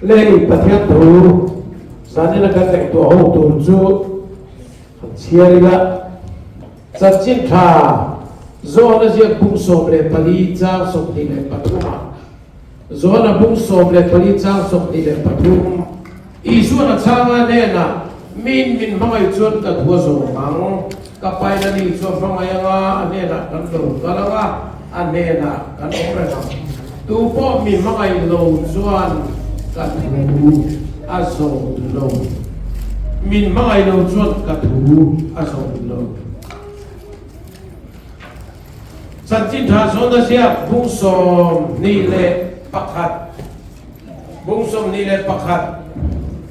lấy bát thiệt tu sáng nay là cái này tu hậu tu chú chia đi là rất chính thà do nó chỉ bung sôm để pali trang sôm đi để bắt thua do nó bung sôm để pali trang sôm đi để bắt thua isu nó trang anh nè min mai chuan ka thua zo mang ka pai na ni chuan mai nga anh nè kan lo ka la nga anh nè kan opera tu po min mai lo chuan ka thu a zo lo min mai lo chuan ka thu a zo lo san chin tha so na sia bung som ni le pakhat bung som ni le pakhat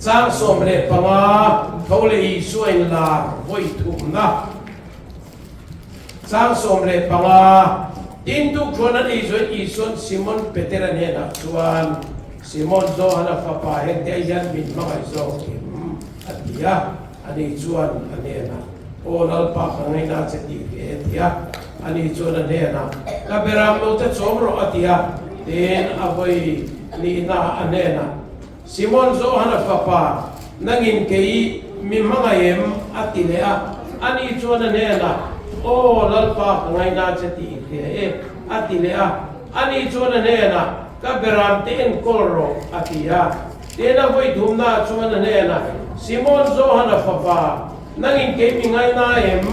trang som le panga thâu le Isua in la voi thum na trang som le panga tin tu khona Isua Simon Peter ne na chuan Simon zo hana fa pa he te yan min ma zo atia ani chuan ane na o lal pa ngai na cheti ke tia ani chuan ane na ka beram lo te chomro atia ten avoi ni na ane na Simon zo hana papa nangin kei mi mangayem atilea ani chuan ane na o lalpa ngai na chati ke atilea ani chuan ane na ka beram ten kolro atia tena voi dhumna chuan ane na Simon zo hana papa nangin kei mi ngai na em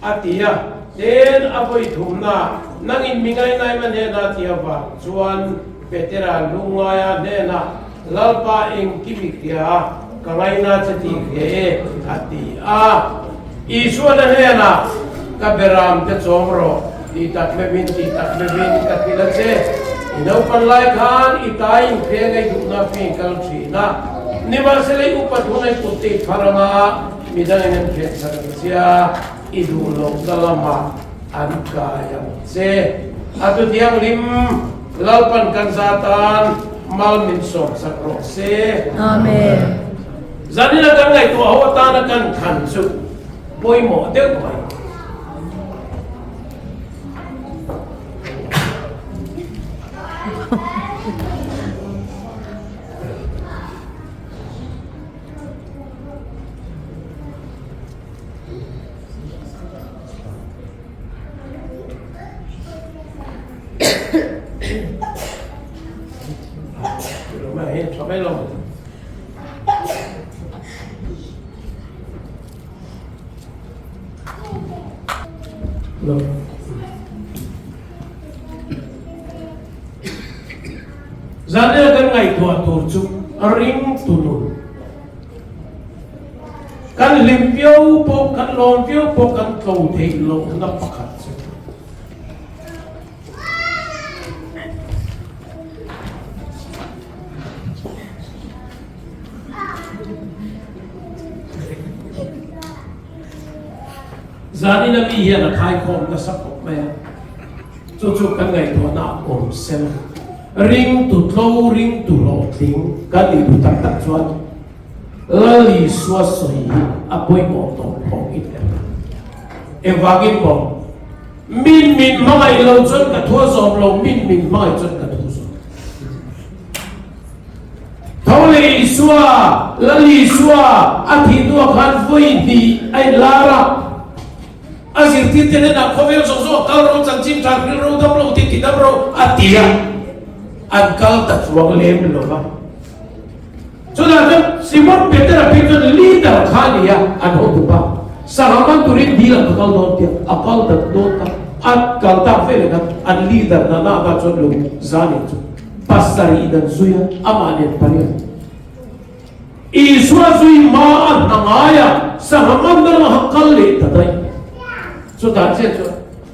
atia ten avoi dhumna nangin mingai nai man he na tiawa chuan petera lungaya ne na lalpa eng kimikya kangai na chati he ati a Isua na he na ka beram te chomro ti tak me bin ka kilache inau pan lai khan itai phe ngai du na phe kal thi na nimasele upathunai puti pharanga midang nen phe sarsia idu lo dalama Ankayam se atu tiang lim lalpan kansatan mal min som sakro se Amen. Zanina kan ngai tu awatana kan khansu poi mo de mai Zane kan ngai tua turcu ring tunun kan limpio po kan lompio po kan kau thei lo na pakhat Zani na mi hian a khai khom na sakop me chu kan ngai tua na om sel ring tu tlo ring tu lo ting kan ni tu tak tak chuan Lal Isua soi apoi mo to phong it evagin po min mai lo chuan ka thua zom lo min mai chuan ka thu zom thole Isua Lal Isua athi tu khan voi di ai lara azir ti tene na khovel zo kal ro chang chim thar ro dam lo ti dam ro atia Angkal tak suang lem loba. Saudara Simon Peter apikon leader khania anho tupa. Sahaman turin dia bakal dontia akal tak dota akal tak fele an leader na na chon lo zani chu. Pasari dan suya amanet paria. Isua sui ma an nangaya sahaman dan hakal le tadai. Saudara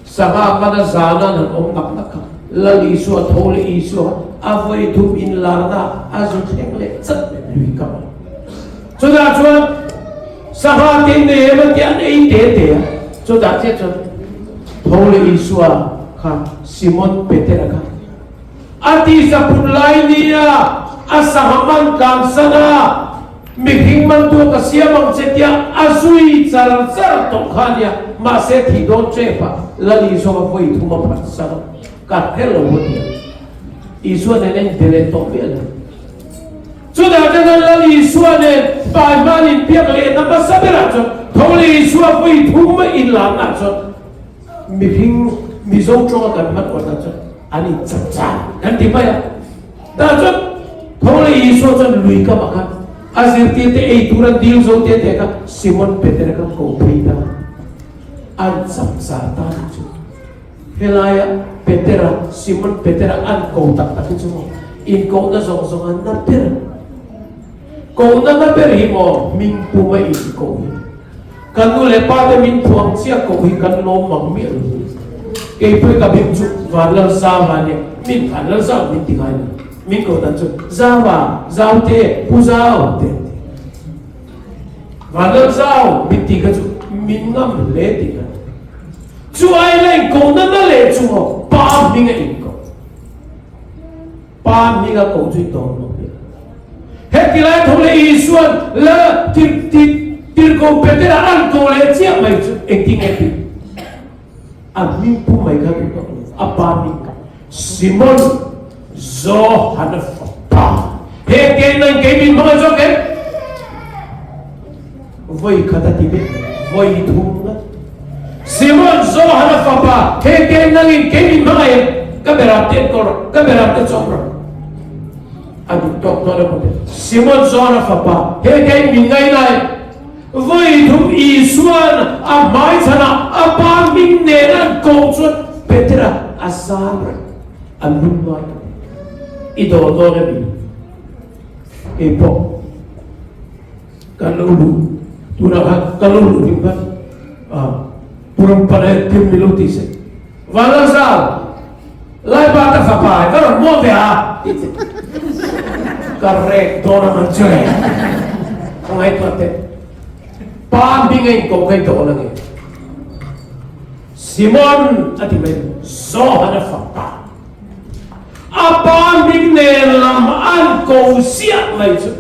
sahaman zana nan om nak Lal Isua thole Isua avoi thum in larda azu thengle chat lui kam so da chuan saha tin ne ba tian ei te so da che chuan thole Isua kha Simon Peter kha ati sa punlai nia asahaman kansana mihing man tu kasiamang chetia azui char to khania ma se thi don chepa Lal Isua voi thum phat sa cả hello đi Isua nên để tốt biết là cho nên cho nên là Isua nên bài mà in biết là nó bắt sắp ra cho thôi Isua phải thu mới in làm là cho mi dâu cho cái mắt của ta cho anh ấy chặt chặt anh tìm phải à ta cho thôi Isua cho lùi cái mặt khác azir tiệt ấy turan deal dâu tiệt cái Simon Peter cái câu thấy đó anh chặt chặt ta chứ helaya Peter Simon Peter anh câu tak tak chứ in câu nó giống giống anh nắp per câu nó nắp per hi mo mình pu mai in câu kan nu le pa te min thuang sia câu hi kan lo mang mi cái phải cái bình chụp và lơ sao mà nè mình phản lơ sao mình tiếng Anh mình câu tan chụp giao thế pu giao thế và lơ sao mình tiếng cái chụp mình ngâm lệ tiếng Anh chú ai lên câu nó lệ chú họ ba mình cái câu ba mình cái câu chuyện đó hết cái này thôi là Isua là tiền câu Peter là ăn câu lệ chiếc mày anh tiếng Amin pu mai ka ko apa mi Simon zo hana fa he ke nan ke min ma zo ke voi khata ti be voi thum na Simon zo hana fa pa he ke nan ke min ma e ka berap te ko ka berap te chopra adu tok to le Simon zo hana fa pa he ke min ngai nai với thùng Isua à mai sana à ba mình nè là câu chuyện Petra asar anh luôn nói idol đó là gì epo kalau lu tu nak kalau lu ni kan puram pada tim miluti se Vanlalzauva lai ba ta fa pa kalau mo ve a correct đó là mình chơi không ai có thể ba mình ngay câu cái đó là gì Simon ati men zo hana fa pa apa mình nè làm ăn câu xiết này chứ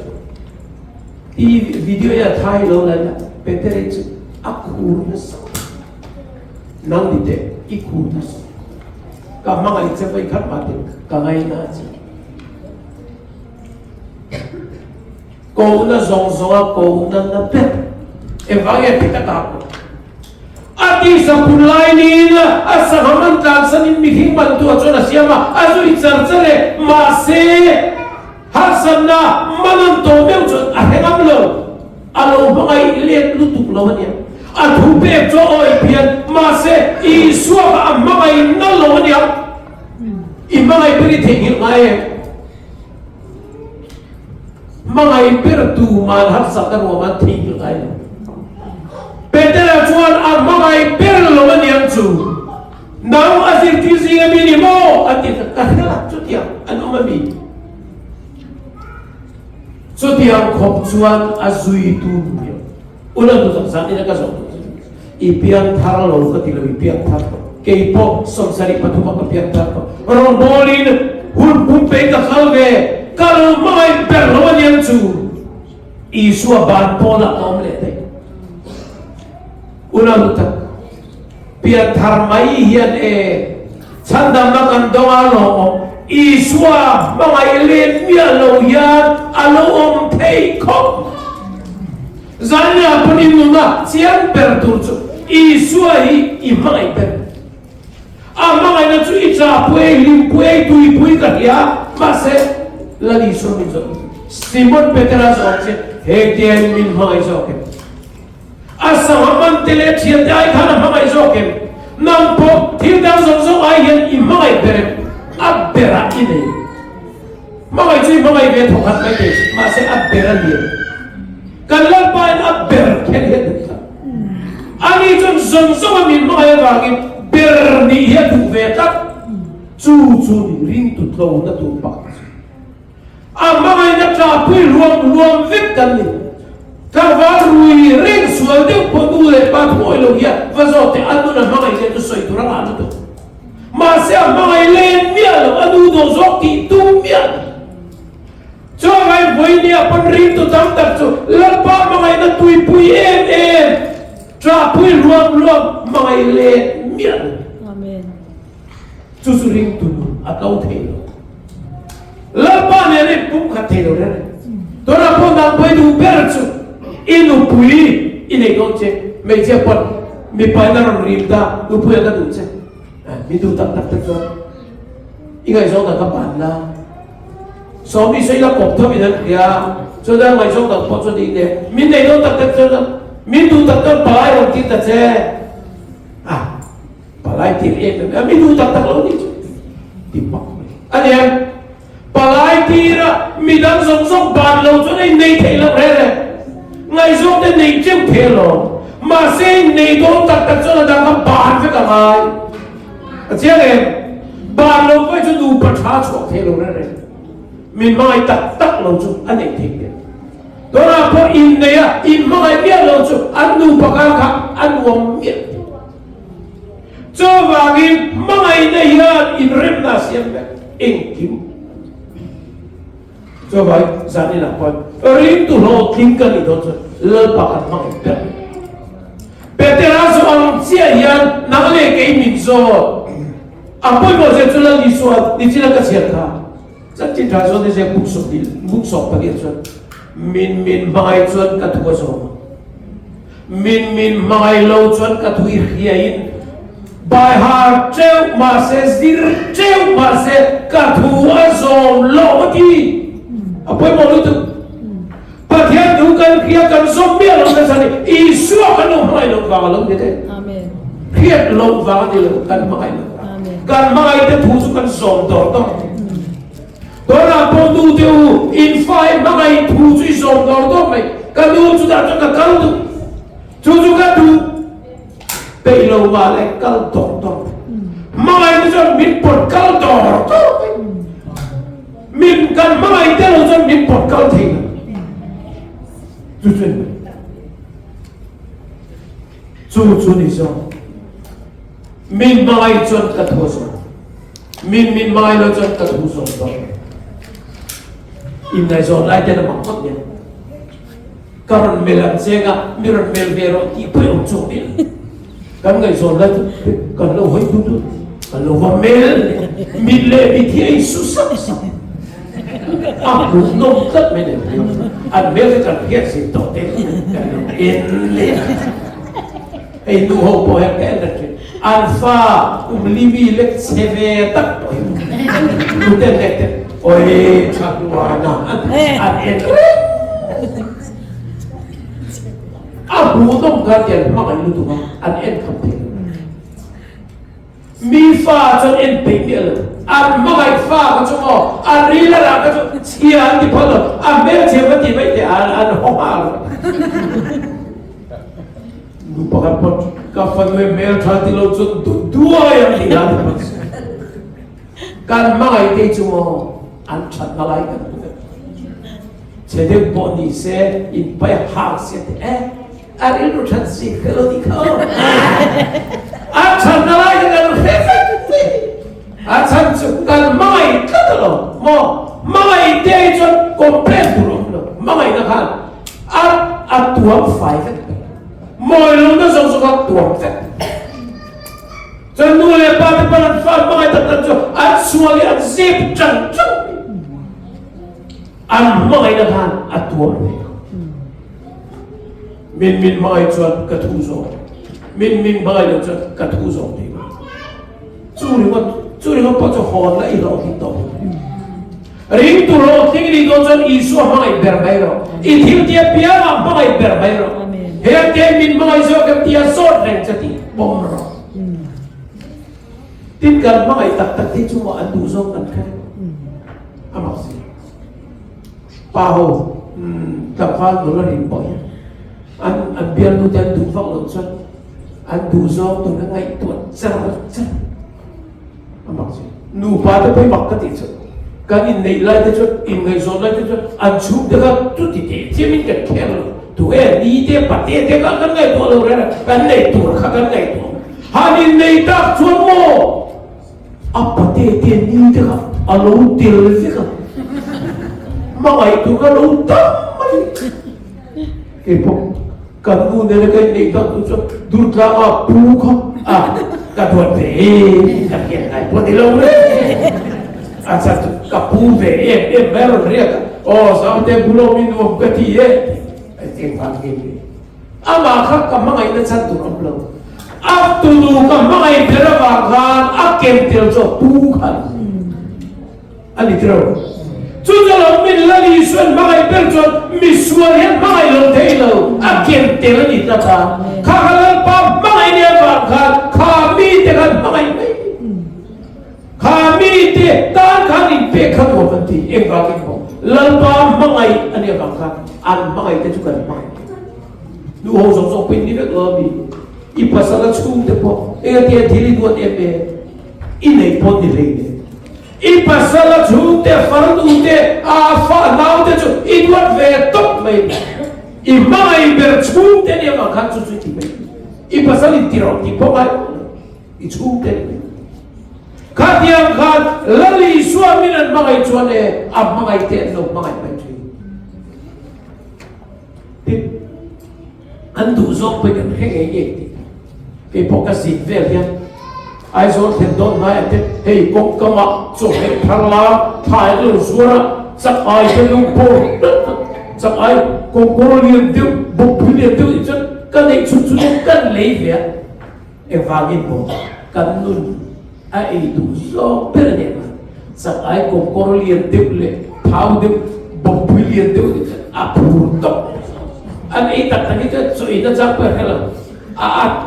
i video ya thay lâu lại là Peter ấy chứ akurnas nang đi thế ikurnas cả mang ai sẽ phải khát mặt cả ngày na chứ câu na zong zong câu na pet evangel kita tahu ati sa punlay nila asa haman tansan mikhin bantu achona siama azu itsartsare mase hasan na manan to meu chon ahengam lo alo bangai let lutuk lo nia athu pe cho oi pian mase Isua ba mangai na lo nia imangai beri thengil ngai mangai per tu man har sa kan wa man thengil ngai Peter chuan a mangai per lo maniam chu nau azir ti zinga minimo ati ka khela chutia an omami chutia khop chuan azui tu ulan tu sang ni ka so ipian thar lo ka ti lo ipian thar ke po somsari pathuma ka pian thar ron bolin hun pum pe ka khalve kal mangai per lo maniam chu Isua ban pona omle te ulang tak pia tharmai hian chandam makan dongalo Isua mangai len mia lo ya alo om thei khop zanya paninunga chian per turchu Isua hi imai per mangai na chu icha pue lim pue tui pui ka ya mase lali so min zo Simon Peter zo che he tian min mai zo ke asa haman tele thian dai khana hamai zokem nam po thil dang zong zong ai hian i mai bere abera ine mai chi mai ve thokat mai te ma se abera li kan la pa aber khen he ani chon zong zong min mai wa gi ber ni he tu ve ta chu ni ring tu tlo na tu pa mai na tra pui luom vek kan ni Kavarui ring sual deu podule pat hoilo ya vazote anu na mangai le to soi turang anu to mase mangai le mialo anu do zokti tu mial cho ngai voinia pan ring to tam tak cho lalpa mangai na tui pui em tra pui luam mangai le mial amen susuring tunu atau thelo lepas ni pun kat thelo ni tora pun nak buat tu bercu inu pui ini donce meja pun mi pandang rimda tu pui ada donce mi tu tak tu ingat so tak kapan lah so mi saya kop tu mi dah dia so dah mai so tak pot so di dia mi ni tu tak tu mi tu tak balai orang kita je balai tiri mi tu tak lalu ni tipak ani balai tira mi dah song ban lalu so ni nei thela rere ngai so de nei jem thelo ma se nei do tak so dah kam ban se kamai aja le ban lalu ko so du patha chok thelo rere min mai tak lalu so ani thik Dora po in ya in mga biya lo so anu pakaka anu miet. So wagi mga ya in remna siempre in kim. So wagi zani na po. Rin tu lo tingkan ito so lepakan mga biya. Peteraso ang siya yan nakale kay mitso. Apoy mo siya Lal Isua di sila kasiya ka. Sa tindaso di siya buksok pag-iso. Min mai chuan ka thu zo min mai lo chuan ka thu hiain by heart treu ma se zir treu ma se ka thu zo lo ti apoi mo lu tu pathian du kan khia kan zo mi lo na sani isu kan lo mai lo ka lo de amen khia lo va de lo kan mai lo amen kan mai te thu su kan zo do to Dora pondu teu in fai magai tu chui som dor dor mai kanu chu da cha kal du chu ka du pe lo wa le kal dor dor magai tu so min pot kal dor dor min kan magai te lo so min pot kal thi chu ni so min magai chon ka thu so min magai lo chon ka thu so dor in này rồi lại cho nó mặc mất nhỉ, karon melan sega miron melvero tipo yung chupin, kan ngay rồi lại kan lo hoy tutu, kan lo vamel, mille bitia susah, aku nom tak menen, an mel kan kiat si tote, kan inle, itu hopo yang kaya alfa umlibi lek seve tak, udah lek Oi, cakwana, an abu dong kalian makan itu kan, an kamping. Mifa con pemil, an makan fa kacau, an rila lah kacau, sian di polo, an bel siapa tiba itu an homal. Lupa kan kafan mel thati lo dua yang tinggal di pas. Kan makan itu cuma an chat nalai kan jadi boni se in pay hak se ari lu chat si kalau di kau an chat nalai kan an chat kan mai katalo mo mai de jon komplet dulu mai na kan an tuang fai kan moi lu na so so tuang kan jan nu le pa pa fa mai tak tak an suali an zip chan an mai na kan atuam min mai chuan ka thu zo min mai lo chuan ka thu zo ti ma chu ri pa cho hon la I lo ki to ring tu lo ting ri do chuan isu mai ber mai ro I thil tia pia ma mai ber mai ro he ke min mai zo ka tia sot reng chati bom ro tin kan mai tak ti chu ma an du zo kan khai amak si Paho, kapal dulu riboy. An biar lu jangan dufak loncat, an duzo tu nangai tuan cerah. Amak sih. Nu pada pun makat itu. Kan ini nilai itu, ini zona itu, an cup dekat tu tidak. Jemin kan kel. Tu ni dia pati dia kan nangai tuan orang, kan nangai tuan, kan nangai tuan. Hani nangai tak tuan mo. Apa dia ni dekat? Alu dia dekat. Mga itu kan utang kepo kamu nilai ni tak tu durga apu ka cả tuần về cả hiện nay tuần đi lâu đấy à sao cả pu về em bé rồi riêng sao thế pu lâu mình nuông cái gì ấy tiếng vang cái gì mà khác cả mấy ngày nó chăn tụi ông lâu tụi cả mấy ngày về ra vàng khan kem tiêu cho pu khan anh đi đâu chú cho lòng mình là đi xuân mấy ngày về cho mình xuân hết mấy ngày lâu thế lâu kem tiêu nó đi ra ta khá là ba mấy ngày này vàng khan khá mi thế khan mấy ngày này khá mi thế tan khan đi về khan một vấn đề em vào cái mồm lần ba mấy ngày anh em vàng khan ăn mấy ngày thế chú cần mấy du hồ sống sống bên đi được rồi bị ipasala chung thế po em tiền thì đi đuổi em về in này po đi lấy ipasala chung thế phật tu thế phật nào thế chú in đuổi về top mấy imai ber chung thế này mà khăn chú chú thì mấy ipasala tiro thì po ngay chung thế khát yang khát Lal Isua mình mang ai chuan này mang ai tiền đâu mang ai phải chơi anh đủ giống với cái hệ gì cái bộ cái gì về liền ai rồi thì đó này thì hey công công ạ rồi hey thằng la thay luôn rồi sắp ai cái lúc bộ sắp ai công liền tiêu bộ liền tiêu chứ cái này chút chút cái lấy về em vào cái bộ cái nun ai đủ giống bên này mà sắp ai công liền tiêu lên tháo tiêu bộ liền tiêu apur top anh ấy đặt thành cái chuyện nó chắc phải là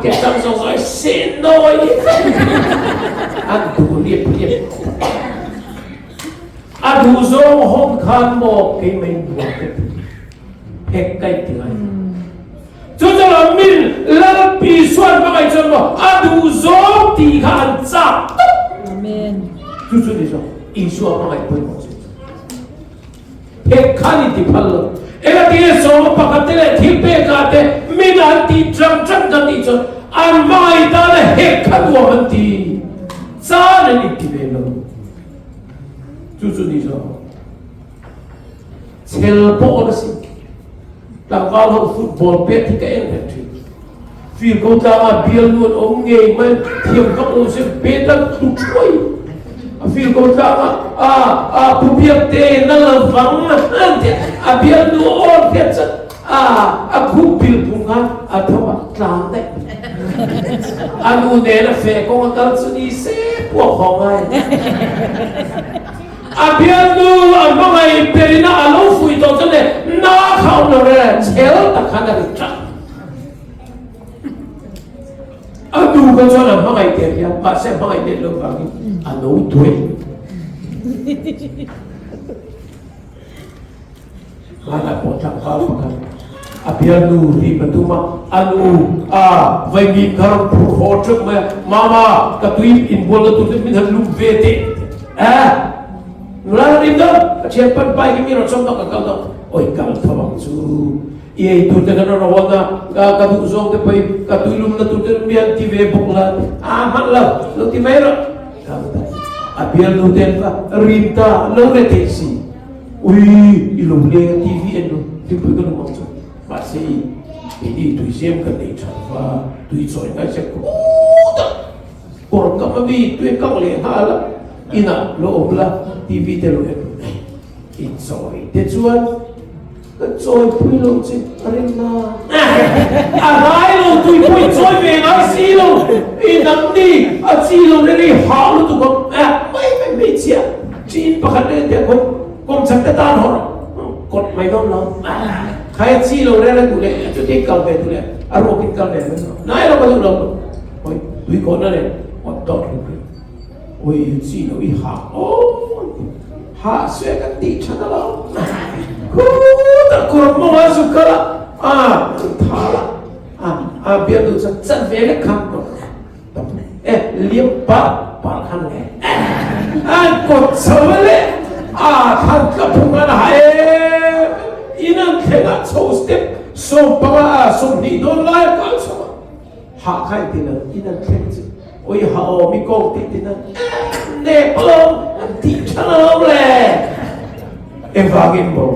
cái trang xong rồi xin đôi anh đủ liệt anh đủ giống hôm khăn một cái mình buộc cái cái tiếng anh cho là mình là bị xoan vào cái chân mà anh đủ giống thì khăn chắc amen chú đi rồi Isua vào cái bơi một cái khăn thì phải là ela dia so pakatele thipe kate mina ti tram tram ka ti cho an mai ta le he khan wo man ti sa le ni ti be lo chu ni so sel po si ta vào học football bet thì cái em thi vì cô ta biel luôn ông nghề mà thiềm các ông sẽ bet ta tu chuối vì cô ta phụ việc tê nó là vắng biel luôn ôn thiệt chất khu biel cũng ngang thôi làm đấy u này là phải con ta sẽ đi xe buộc họ ngay biel luôn mà ngày bên nó lâu phui to cho nên nó không được rồi chéo ta khăn là được chắc đủ cái cho là mấy ngày tiền nha bạn sẽ mấy ngày tiền lương vàng nấu tuổi mà là một thằng cao mà biar nu di bentuma vậy mình không phù hộ trước mà cái tuy in buồn là tụi mình thật lung về thế nó là đi đâu chia phần bài cái mình nó xong đó cả đâu ôi cả thằng bằng chú ye tu te kana rawana ka tu zong te pai ka tu lum na tu te mian ti ve bok la mat la lo ti mai ro ka biar lu ten ka rinta lo re te si ui ilum le tv en lo ti pu ka lo mong so ba si ini tu sem ka nei chan fa tu choi ngai se ko ta por ka ma bi tu ka le ha la ina lo obla tv te lo e choi te chuan trôi pui lâu chứ anh na gái luôn tụi pui trôi về nói xí luôn đi nắm đi xí luôn đi họ luôn tụi con mấy mấy chia chín bạc hạt lên thì con chắc cái tan họ cột mày đó nó khai xí luôn đây là tụi này cho cái cầu về tụi này rồi cái cầu về nó nói là bao nhiêu đâu ôi tụi con đó này còn tốt hơn ôi xí nó đi hạ sẽ cái tí chân nó lâu ta kurang mau masuk ke biar tu chân về cái khăn liếm bạc khăn này cột sầu lên khăn cái phùng anh hay inan thế là sâu step sâu sâu đi đón lại cái sâu hạ khai tiền là inan thế ôi hậu mi công tiền là nè plong tí chân lâu lẹ em vào cái bộ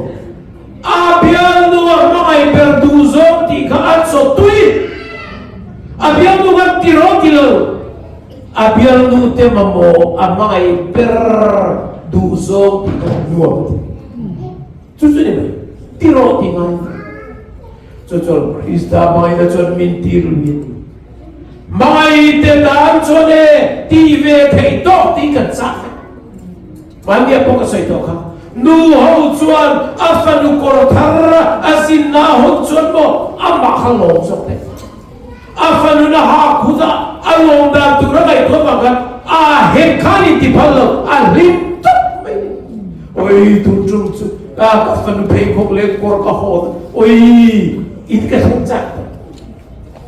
biar nu mai berduzong ti ka atso tui biar nu kan tiro tilo abial nu te mamo amai per du zo nuam chu ni mai tiro ti ngai cho Krista mai na chon min tir min mai te dan chone ti ve thei to ti kan sa man dia po ka sai to kha nu ho chuan afanu kor thar asin na ho chuan mo amma khalo so te afanu na ha khuda along da tu ra kai to ma a he khani ti phalo a lim to mai oi tu chu chu a afanu pe khok le kor ka ho oi it ka sang cha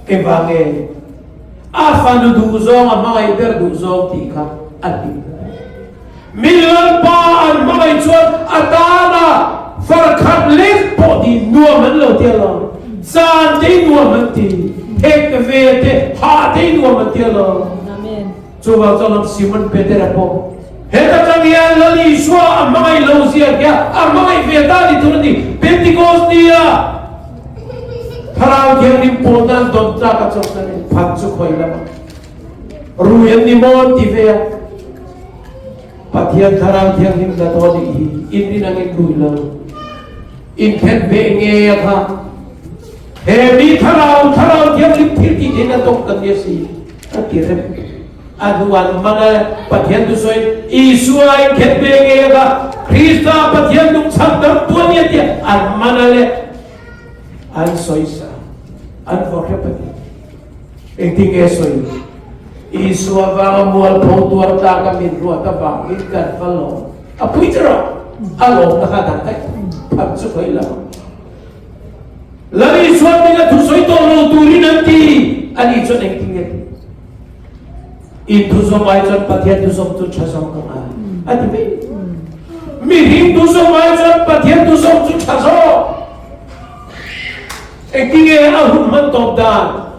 ke ba nge afanu du zo ma mai ber du zo ti kha ati Milan pa an mai chuan atana farkhat le po di nuaman lo tia lo san te nuaman ti ek ve te ha te nuaman tia lo amen chu ba chalam Simon Peter po he ta chang ya Lal Isua mai lo sia kya mai ve ta di turni Pentecost dia Parang yang ni podan don tra ka chok na ni phat chu khoi la ruyan ni mon ti ve Pathian tharang thiang him da to di in ni nang in lui lo in khen be nge kha he mi tharang thiang him thir ti din na tok kan ye si a ti re aduan mana pathian tu soi Isua in khen be nge kha Krista pathian tu chang dam tu ni ti an mana le an soi sa an vor he pati eng ti nge soi Isua va mual po tuar ta ka min ro ta ba min kan falo apui tro alo na ka ta phat chu khoi la Lal Isua ni ga thu soi to lo tu ri nan ti ani cho nek ti nge in tu so mai chon pathian tu som tu cha som ka ati be mi hin tu so mai chon pathian tu som tu cha so ek ti nge a hun man top dan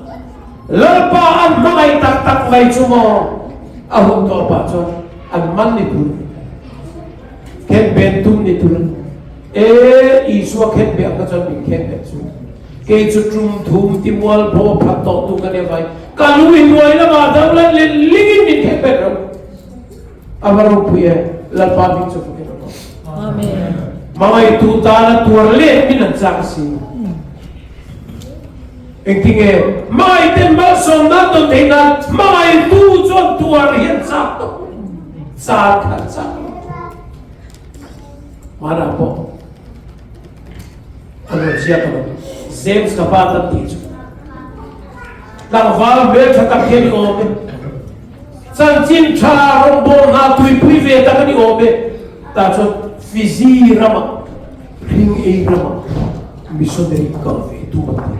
Lalpa an mai tak tak mai chumo ahum to pa chon an man ni tu ken ben tum ni tu Isua ken be ka chon bin ken be chu ke chu trum thum ti mual pho phat to tu ka ne vai ka lu in noi la ma dam la le ligin ni ken be ro amaro puye lalpa bi chu ke ro amen mai tu ta na tur le min an chak si Engtinge mai ten mal som na to te na mai tu chon tuar hian sa to sa kha sa mara po ano siya to James ka pa ta ti chu la va be tha ta ke ni o be san chin cha rom bo na tui pui ve ta ni o be ta cho fizi rama ring e rama missionary ka ve tu ba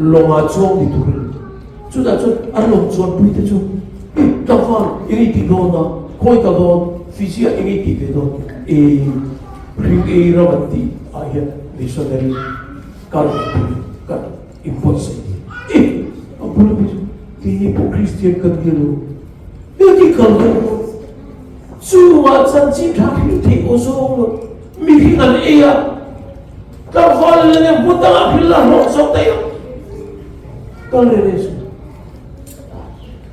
longa chuang di tur chu da chu an long chuan pui te chu ta fan ini ti do na koi ta do fisia ini ti te do ring e rawanti a hian missionary kal ka impossible a bulu bi ti po Christian kan gelo ti kal do chu wa chan chi tha ti o so mi hi an e ya ta fan le ne buta phil la no so ta yo Kal resu,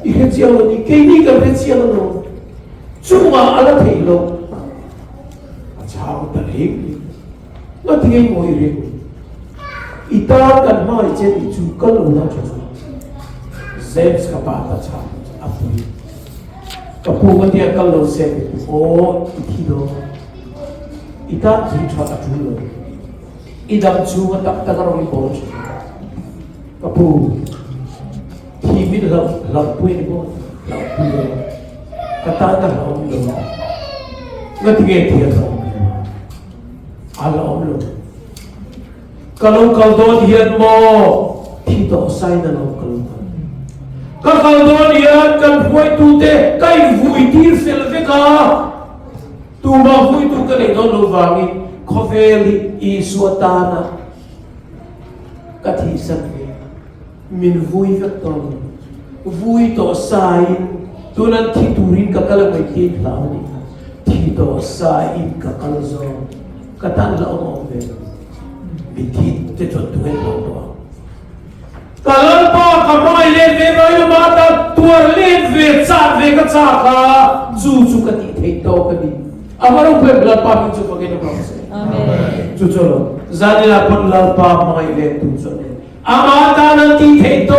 ihecialo ni kini kal hecialo no, cuma ala thelo, achau tarik, ngat ngai moi re, ita kan mai chen ichu kal una chosu, James kapata chau, apui, kapu matia kal lo se, o ithido, ita thi chau atulo, idam chu matak takarong ibon, kapu khi biết lòng quên cô lòng quên cái ta là lòng luôn nó thì nghe thiệt không à lòng luôn kalau kau hian mo thì to sai na lòng kalau kau hian kan vui tu te kai vui tir sel ve ka tu ma vui tu ka le do lo wangi khoveli Isua ta na ka thi san min vui vek ton vui to sai tunan thi turin ka kala mai thi thla ni thi to sai ka kal zo ka tan la o ve bi thi te chot tu hen lo to kalal pa ka mai le ve mai ma ta tu tuar lên về chặt về các cha cả chú cái gì thấy to cái gì ama đâu phải là pa mình chú phải cái nó Amen. chú cho nó gia đình là con là pa mà cái lên tu cho nên ama ta nên tí thấy to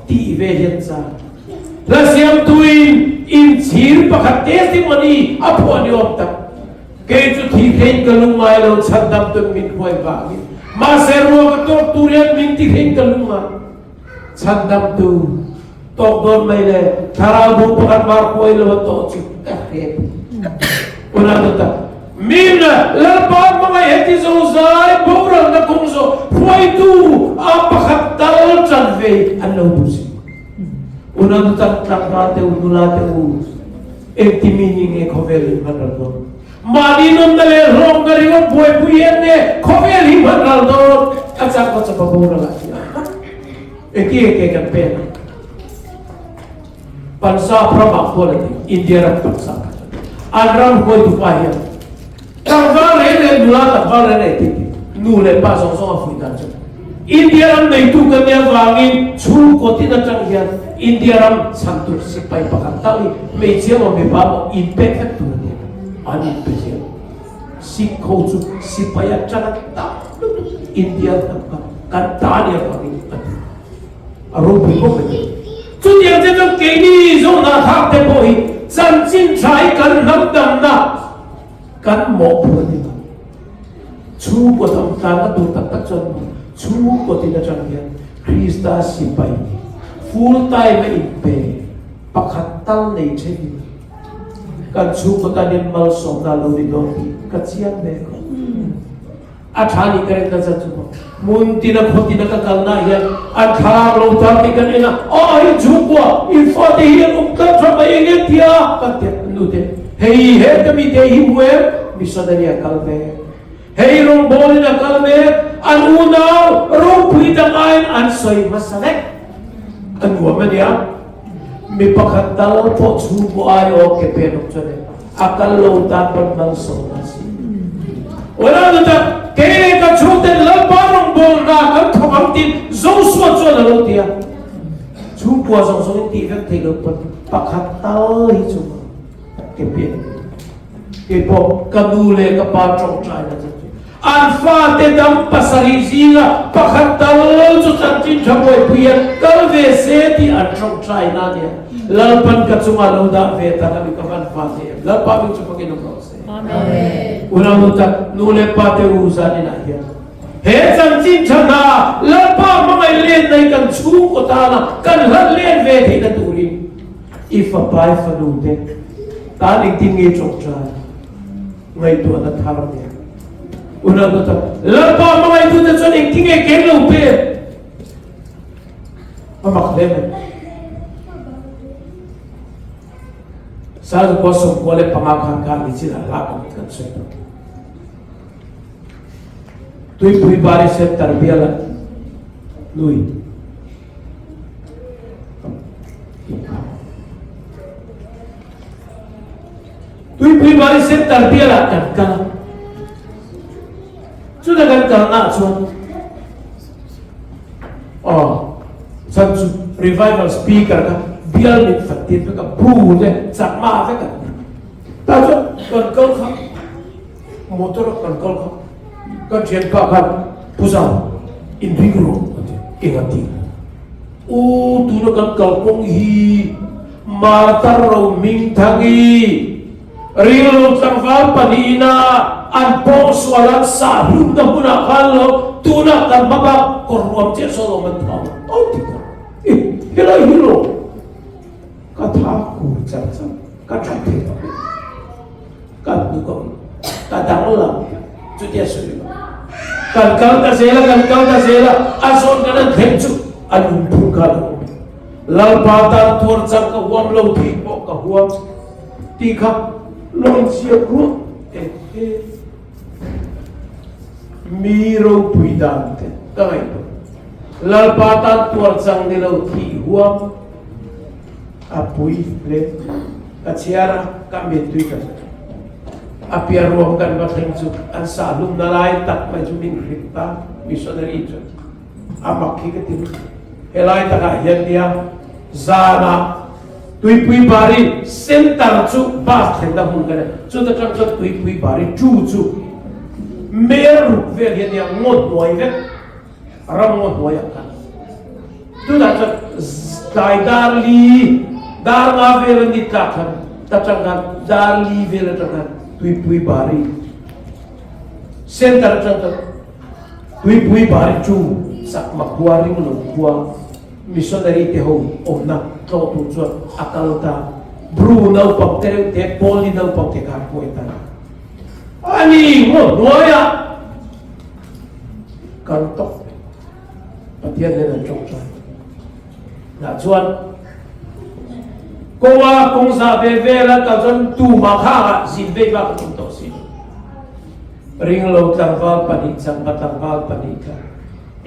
tí về hiện ra là xem tôi in chיר bạc hạt testimony apu anh ông ta cái chú thì thấy cái lung mai lâu chặt đâm tôi mình quay vào mà sẽ ruộng cái tốt tu riêng mình thì thấy cái lung mai chặt đâm tu tốt đồn mai lệ thara bu bạc mar quay lâu tốt chụp cái hết ulang ta mình là ba mga heti zo zai borang na kung zo quay tu bạc hạt tal chặt về anh lâu tu si ulang ta nakate unulate intimini nge koveli manaldo Madinum dale rom gariwa boy puyenne koveli manaldo acha ko cha babura la eki kan pen pansa prabha quality India ram pansa anram ko tu pa ya kavale le nula vale le ti nule pa so so afrika India ram nei tu kan ya wangin chu ko ti na chang hian India ram santur sipai pakatali me chemo me ba impact tu ne ani pese si ko chu sipaya chana ta India kan ta ne ka ni aro bi ko me chu dia je jong ke ni zo na thak te bo hi chan chin chai kan nam dam na kan mo phu ni chu ko tam ta na tu tak tak chon chu ko ti na chang hian Krista sipai full time in pay pakhatal nei cheni kan chu ko tanin mal som na lo ni do ka chiang ne ko athani kare ka cha chu mun ti na khoti na ka kalna ya atha lo ta ti kan ina ai chu ko in fa de hi um ka tra ba ye tia ka te nu te hei he ka mi te hi mue mi sa da ya kal be hei rong bol na kal be an una ro pui da ai an soi masalek an wa ma dia mi pakhat dal po chu ko ai o ke pe no chane akal lo ta pan dal so na si wala na ta ke ka chu te la pa rong bol na kan khawam tin zo so cho la lo tia chu ko zo so ti ka te lo pan pakhat dal hi chu ke pe ke po ka du le ka pa trong trai na Alfa te dam pasari zinga pakhatal chu chanchin thamoi puyan kalve se ti an trong trai na dia lalpan ka chunga lo da ve ta na ka van fa te lalpa mi chu pakin no se amen ulang ta nu le pa te u sa ni na dia he chanchin thana lalpa mangai len dai kan chu ko ta na kan hal len ve thi na tu ri if a pai fa nu te ta ning tin nge trong trai ngai tu na thar dia Unang kata, lepas mga itu na sa ning tingay kelo pe. Mamaklemen. Sa kosong kole pangakang kami sila lakang kan sa. Tuy pribadi sa tarbiyala. Lui. Tuy pribadi sa tarbiyala kan kan. Sudah kan karena cuan, satu revival speaker kan, biar ni fakir tu kan, bukan sama tu kan, tahu kan kau motor kan kau kan siapa kan pusat individu ingati, tu kan kau punghi martar roming thangi, real tanggal panina. An pos walang sahun na muna kalo tunak dan babak korwam siya Solomon Town. Oh, tidak. Hilo. Kataku, cacat. Kacati. Kadukong. Kadanglang. Sudia sulit. Kau tak sela. Ason ka ng tensu. Alumpung ka lang. Lalpatan tuwar sa kahuam law tipo. Kahuam. Tikap. Long siya ko. Miro puidante, kamay po. Lalpatan tuwar sang nilaw ti huwam apuy le katsiyara kami tuy ka. Apiar huwam kan bating su ang salum na lain tak majumin rita missionary ito. Amak hikatin. Helay taka yan dia zana tui pui bari center chu bas thenda hun kana chu ta tang chu tui pui bari chu meru ve hian ya ngot noi ve ram ngot noi ka tu da cha dai dar nga ve ni ta khan ta tang dar li ve la tang tui pui bari center tang tui pui bari chu sak makwa ring lo kwa missionary te ho onna to tu chu akalta bruno pakte te poli no pakte ka poeta ani mo noya kan to patian le na chok cha na chuan kowa kongsa ve ve la ka chon tu ma kha sin ve ba ko to si ring lo tang wal pani chang ba tang wal pani ka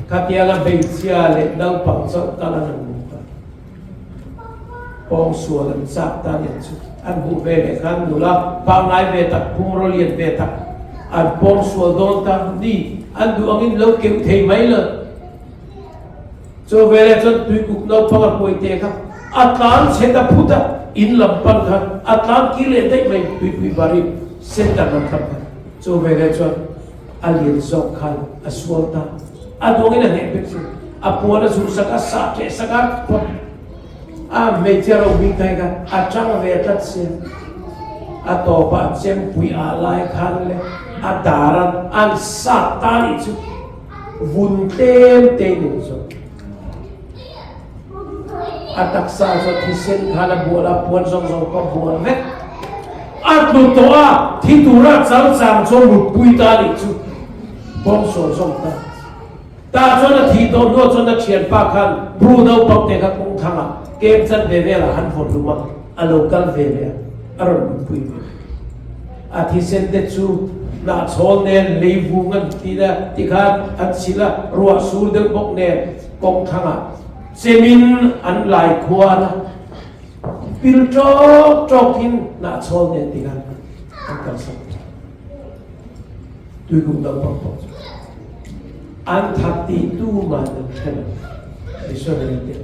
katiala beitsia le dal pang chau kala nang ta pong sualan sak ta ne chu an bu ve le kan dula pa ngai ve ta pumro lian ve ta an pong sual don ta ni an du angin lo ke thei mai la cho ve le chon tui kuk no pa poi te kha atlan se ta phuta in lam pan kha atlan ki le dai mai tui bari se ta nam ta cho ve le chon alien sok khan aswalta adong ina nepetsu apuana su saka sate saka a mejero winkai ga achang ve tatse ato pa chem pui a lai khan le adaran an satani chu vun tem ni so ataksa so thisen khala bola puan song ko buan ve atlu to a thidura chang chang cho mu pui ta ni chu bom so song ta ta cho nó thì tôi nuôi cho nó chuyển ba khăn bru đâu bọc để các công thằng à kem chân về là hắn phun đúng không à local về à rồi mình quỳ à thì xem để chú na chôn nè lấy vuông anh thì là thì khác anh chỉ là ruột suốt được bọc nè công thằng à xem in anh lại qua là pil cho hin na chôn nè thì khác anh cần sao tôi cũng đâu bọc an thati tu ma na thena missionary te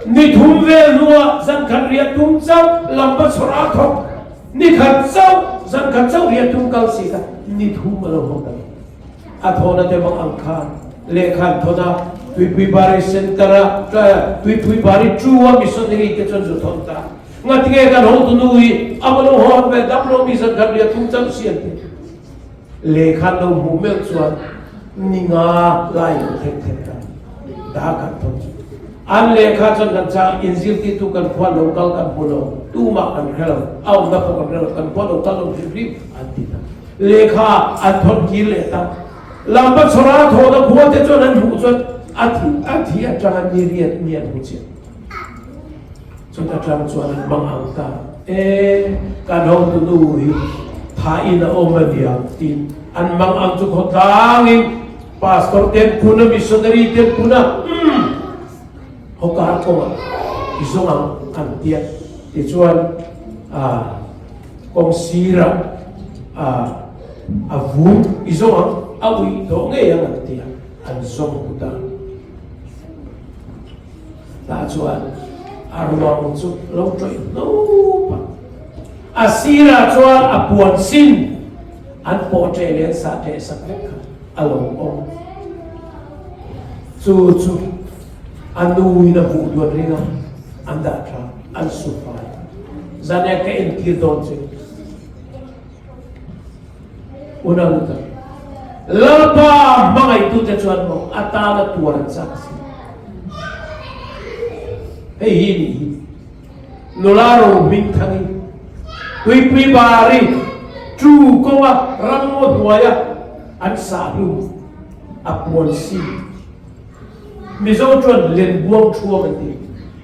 ni thum ve nuwa zan khan ria tum chau lamba chora thok ni khan chau zan khan chau ria tum kal si ka ni thum ma lo ho a thona te bang ang khan le khan thona tui bari centera tui bari chuwa missionary te chon ju thon ta ngat ge kan ho tu nui amalo ho ve daplo mi zan khan ria tum chau sian te le khan lo mu me chuan ninga lai thek ka da ka thon an le kha chon kan cha injil ti tu kan phwa local kan polo tu ma kan khelo au na ko kan khelo kan polo ta lo fi an ti ta le kha an thon ki le ta lamba chora tho da bua te chon an hu chon athi a cha ni riat ni an hu chi chon ta chang chuan bang ang ta kan ho tu nu hi tha in a oma dia tin an mang ang chu kho tangin pastor ten puna missionary ten puna hokar ko isong ang tiat ti chuan kong sira avu isong ang awi do nge yang tiat an song puta ta chuan arwang chu lo troi no pa asira chuan apuan sin an portray len sa te sakek along on chu anu ina bu do ringa anda tra an sufai zane ka in ki don che unang ta lapa hmangaihtu te chuan mo atana tuaran sa kasi hey hini nolaro min thangi pui bari chu ko wa rango duaya an sa lu apon si mizo chuan len buang chua kan ti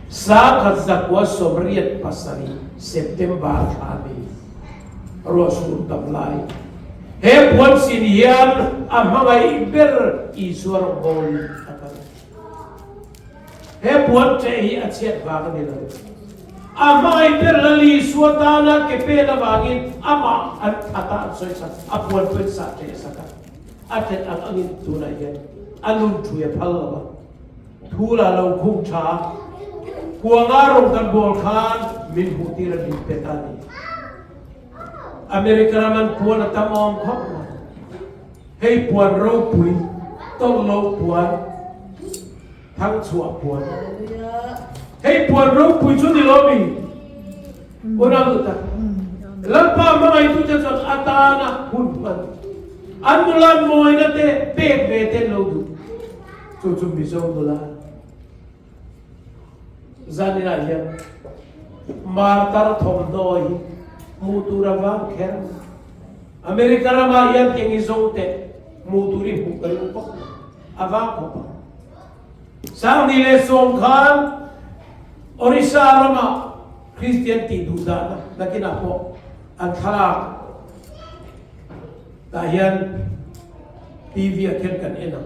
sa khat zakwa somriat pasari september thami ro sur tablai he pon sin hian amhangai ber iswar gol akan he pon che hi achet wa kan ni lo amhangai ber lali suatana ke pe la wangin ama an ata soi sa apon pe sa te saka atet ang angin tunai hian anun thuya phal la thula lo khung tha kuangarong kan bol khan min hutira din petani Amerika naman puan at tamang khóc hey puan rau pui tong lâu puan thang chua puan hey puan rau pui chu di lobi una luta lampa mga itu jajan atana hunpan anulan mo ina te bete lodu chuchum bisong dula zanina yan martar thom doi mutura vang kher Amerika rama yan kengi zongte muturi hukari upok avang ko sang nile song khan orisa rama Christian ti dudana nakinapo ang thalak dahian TV aken kan enam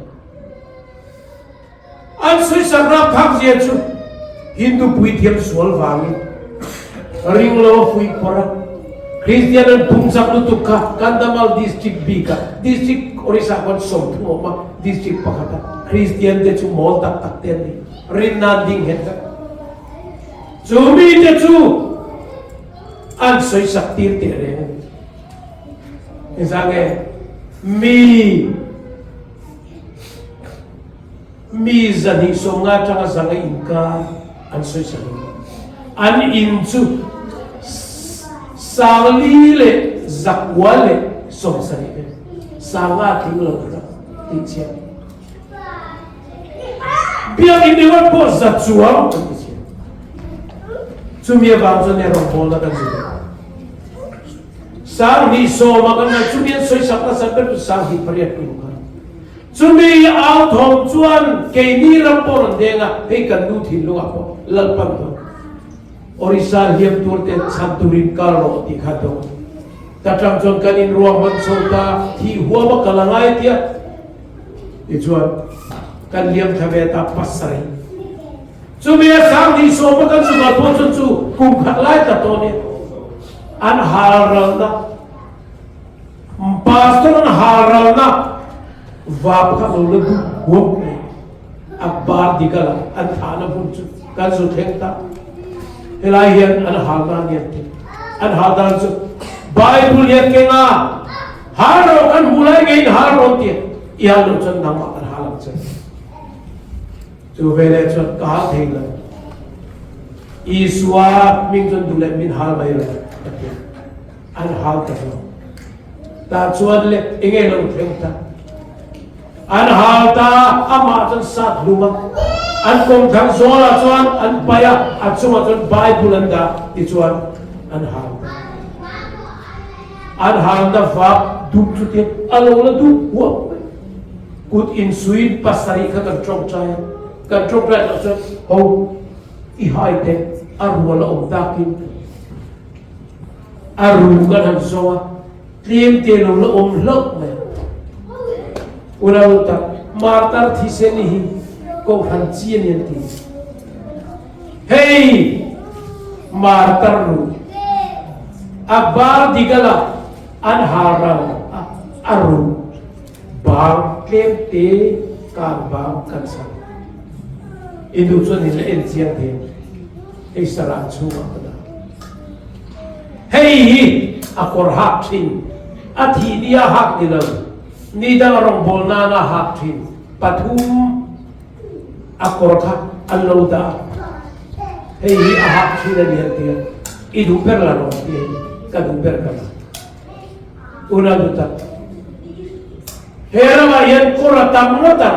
an sui sarap thak je chu Hindu pui thiam sual wangi ring lo pui pora Christian an pungsak lu tukka Kandamal district bika district orisa kon som thuma district pakata Christian de chu mol tak tak ten ni rin na ding het Zumi te chu an soi saktir te re isange mi zani songa changa sanga inka an soi saktir an inchu sangli le zakwale som sari sanga tinglo ta tichia biang ini wan po zatsuam Cumia bangsa ni rompol na kan sudah. Sang ni so makan na cumia soi sakna sampai tu sang hi periak puluhan. Cumia out hom cuan kei ni rompol denga hei kan du thilu apo lalpan tu. Orisa liam turte santurin kalo dikhato. Tatang cuan kanin ruang mansota thi huwa makalangai dia. Ijuan kan liam thabeta pasari. Cumia sang ni so makan sudah pun cu kum khalai ta to ne an haral na pastor an haral na vap ka lo du wop ne akbar dikala an thana pun cu kan su thengta helai hian an halna ne an hadan cu bible ye kenga haro kan mulai gein haro ti ya lo chan nama an halam cha Chu vele chot ka thengla Isua ming chon dule min hal mai la an hal ta ta chuan le enge lo thengta an hal ta ama chon sat luma an kong thang zola chuan an paya achuma chon bible an da ti chuan an hal da fa duk chu ti alo la du wa kut in suin pasari ka kan trong chai kan trong chai la chuan ho I haite arwala dakin arugan han soa tiem telo la lok me una uta martar thiseni hi ko han chien yanti hey martar ru abar digala an haram aru bang tiem te kan bang kan sa Idu chuan in le en chiang the ei sara chu ma hei akor hak thin athi dia hak dilo ni dang rong bol na hak thin pathum akor kha allo da hei a hak thin ni te idu per la ro ti ka du per ka una duta hera ma yen kora tamnota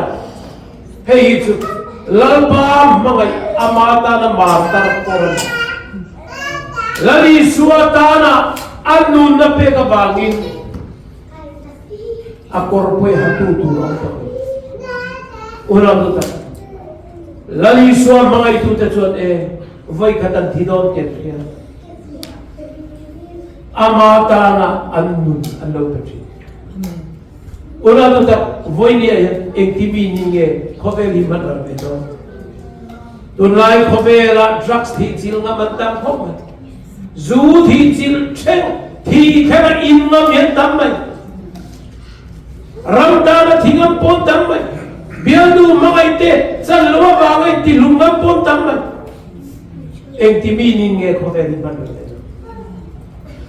hei chu lalpa mangai amata na martar koran Lal Isua tana anun na peka bangin akor poy hatutulong to unang tuta Lal Isua mangai tu ta chuan vai khatan thidon ken kia amata na anun anlo ta chi unang tuta voi ni ek tibi ninge khobeli manar me to tunlai khobela drugs thi chil nga mantam khom zu thi chil chen thi khema in ma mian tam mai ram ta na thingam pon tam mai biandu mangai te chan lo ba ngai ti lungam pon tam mai Eng ti mi nin nge ko ve ni man le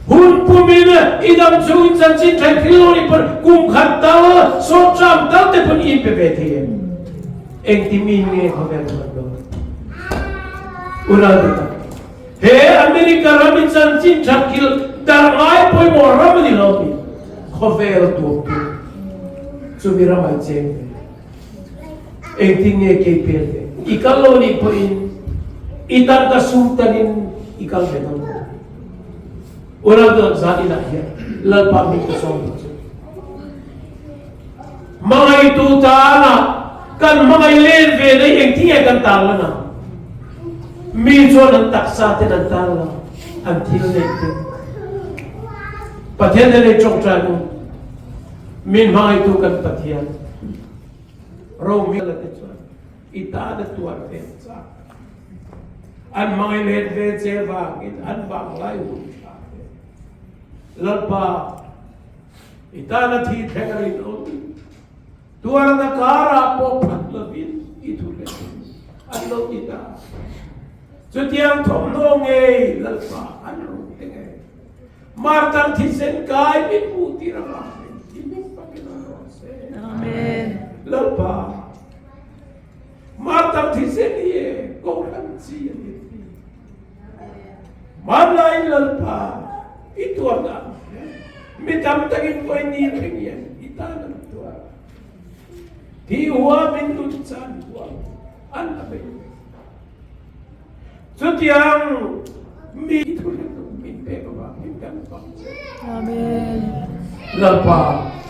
hun pu mi na idam chu in chan chin thai khilo ni par kum khat ta so cham ta te pun in pe ve the eng ti mi nge ko ve ni man lo ural ta he America ramin chan chin thak khil dar ngai poi mo ram ni lo ni ko ve ro tu chu mi ra mai chen eng ti nge ke pe te ikalo ni po in itan ka sultanin ikal beton orang tu zat ilah ya lepas itu semua hmangaihtu tana kan hmangai len ve nei eng thia kan tal na mi cho nan taksa te nan tal la an thil nei te pathian le chok tra nu min hmangaihtu kan pathian ro mi la te cho ita da tuar ve cha an hmangai len ve che wang in an wang lai hu lalpa itana thi thengari no tuar na kara po phat lovin itu le allo ita chutiang thom no nge lalpa allo nge martan thi sen kai bin puti ra ma tin pakina ro se amen lalpa martan thi sen ye ko kan chi ye malai lalpa itu ada mitam tagin ko ni ringyan itanan tua ti huwa min tu chan huwa an abe sutiang mi tu min pe ba min kan pa amen lapa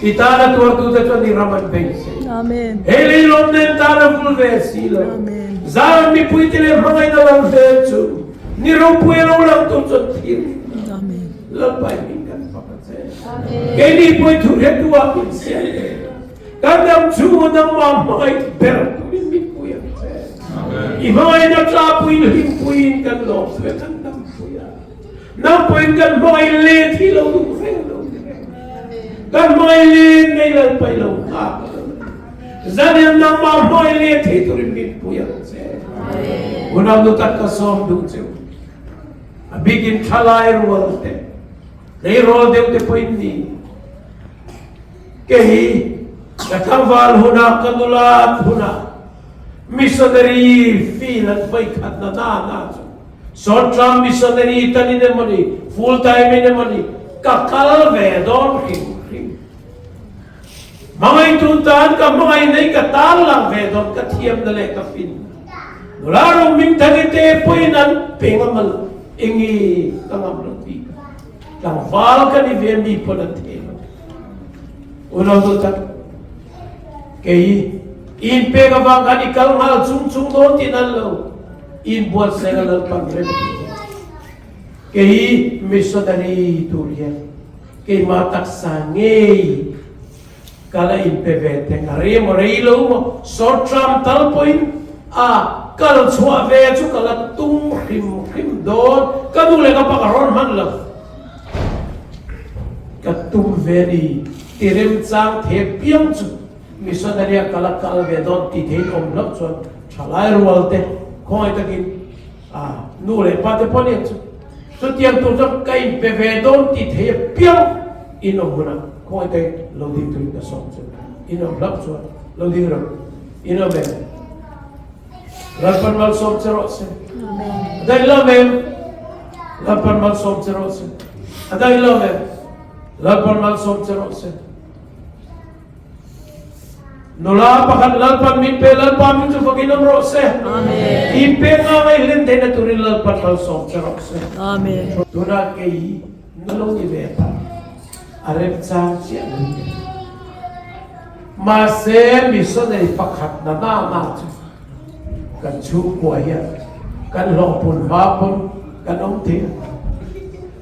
itana tu tu te ni raman be amen hele lom den tana ful ve sila amen za mi puitile hmangai na lam ve chu ni ro puelo lam tu chot thir amen lapa min Kini pun tu redua pinsen. Kadang cuma nama mai bertu ini puya. Imai nak capuin himpuin kan lo, sebenarnya nam puya. Nam puin kan mai let hilau tu hilau. Kan mai let ni lalpai lo. Jadi nama mai let itu rimbit puya. Unang tu tak kasom tu ceu. Bikin thalai rual te. Nei rol deu te poin ni kehi kathawal huna kanulat huna missionary filan pai khat na na short term missionary tani ne mani full time ne mani kakal ve don khim hmangaihtu tan ka hmangai nei ka tal lang ve don ka thiam na le ka fin laro ming thagite poinan pengamal ingi kangam pi Kang val kan ni vemi pada tema. Ulang tu tak. Kei in pega bang kan ikal mal cung don tinan lo. In buat segala pangre. Kei missionary turia. Kei matak sangai. Kala in pevete ngare morei lo mo short term tal point kal chua ve chu kala tung khim don kadule ka pakaron man lo. Katum veri terem chang the piang chu missionary kalakal vedon ti the om lok chu chalai rualte khoi takin nu le pa te poni chu so tiang tu jok kai pe vedon ti the piang inom huna khoi te lo di tu ka som chu inom lok chu lo di ro inom be Lalpan mal som chero se amen dai lo me Lalpan mal som chero se dai lo me Lalpan mal som cerok se. Nola pakan lalpan min pe lalpan min tu fakinam ro se. Amen. Ipe ngai len dena turi lalpan mal som cerok se. Amen. Tuna kei nolong ibeta. Arep cha chian. Mase missionary pakhat na na chu. Kan chu kwa ya. Kan long pun ba pun kan ong the.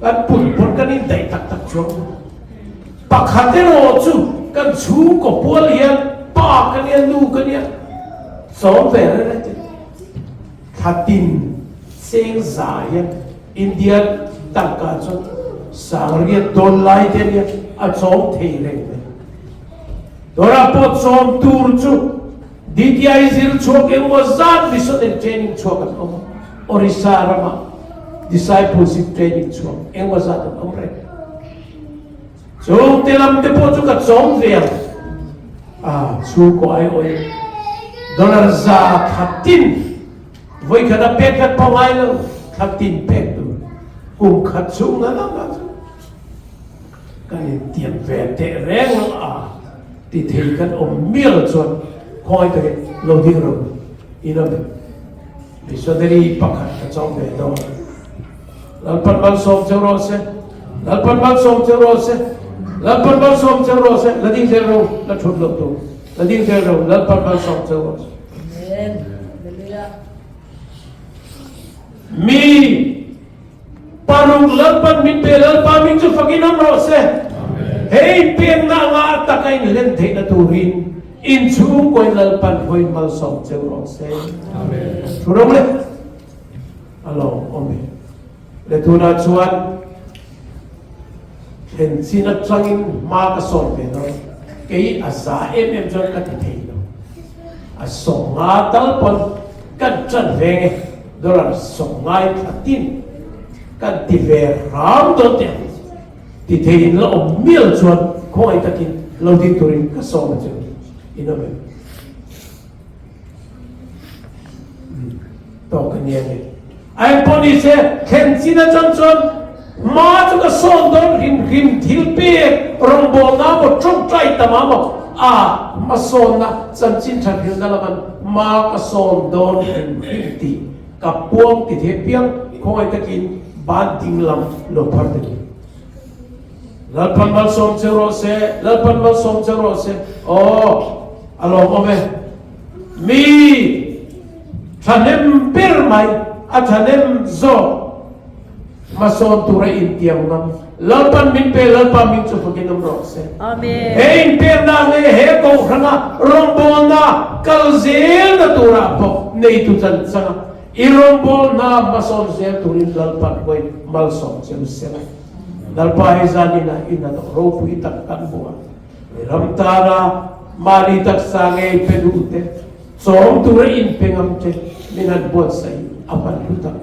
Kan pun kan in dai tak chuang. Pakhatero chu kan chu ko pol hian pa kan ya lu kan ya so ve ra te khatin seng za ya India takka chu sarge don lai te ya a chom thei le dora pot chom tur chu DTI zil chu ke mo zat mission training chu kan orisarama discipleship training chuang engwa zat omre chung telam te po chu ka chom ve chu ko ai oi dollar za khatin voi khada pek khat pawai lo khatin pek tu kum khat chung na na kan tiam ve te reng ti thei kan miel chon khoi te lo ding ro ino missionary pakhat ka chom ve do lalpan mal som chero se lalpan mal som chero se lalpan mal som chero se lading chero la thut lo tu lading chero lalpan mal som chero amen hallelujah mi parung lalpan min pe lalpa min chu faginam ro se hey pem na nga takai ni len thei na turin in chung koi lalpan hoi mal som chero se amen thurong le alo amen le tuna chuan hen sinat changin ma ka som ve no kei asa em chon ka thei no a som nga tal pon kan chan venge dolar som ngai khatin kan ti ve ram do te ti thei lo miel chuan khoi takin lo di turin ka som chu inobe to kan ye ai poni se khen sina chon chon ma chu ka son don rim thil pe rong bo na bo chung trai tama mo ma son na chan chin than hil na laman ma ka son don rim ti ka puang ti the piang khoi takin ban ting lam lo phar te lalpan mal som chero se lalpan mal som chero se alo mo me mi thanem per mai athanem zo mason tura intiang nam lalpan min pe lalpan min chu faginam ro se amen hein per na ne he ko khana rombol na kalzel na tura po nei tu chan changa irombol na mason zel turin lalpan koi mal som chem se lalpa he zani na ina to ro pu itak kan bua ram tara mali tak sange pedute som tura in pengam che minat buat sai apan lutak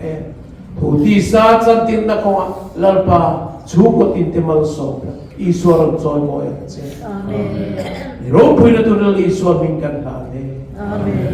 Hudi sa chantin na ko lalpa chukot intimal sobra iswar joy mo yan. Amen. Ro pwede to nal iswar mingkan kane. Amen.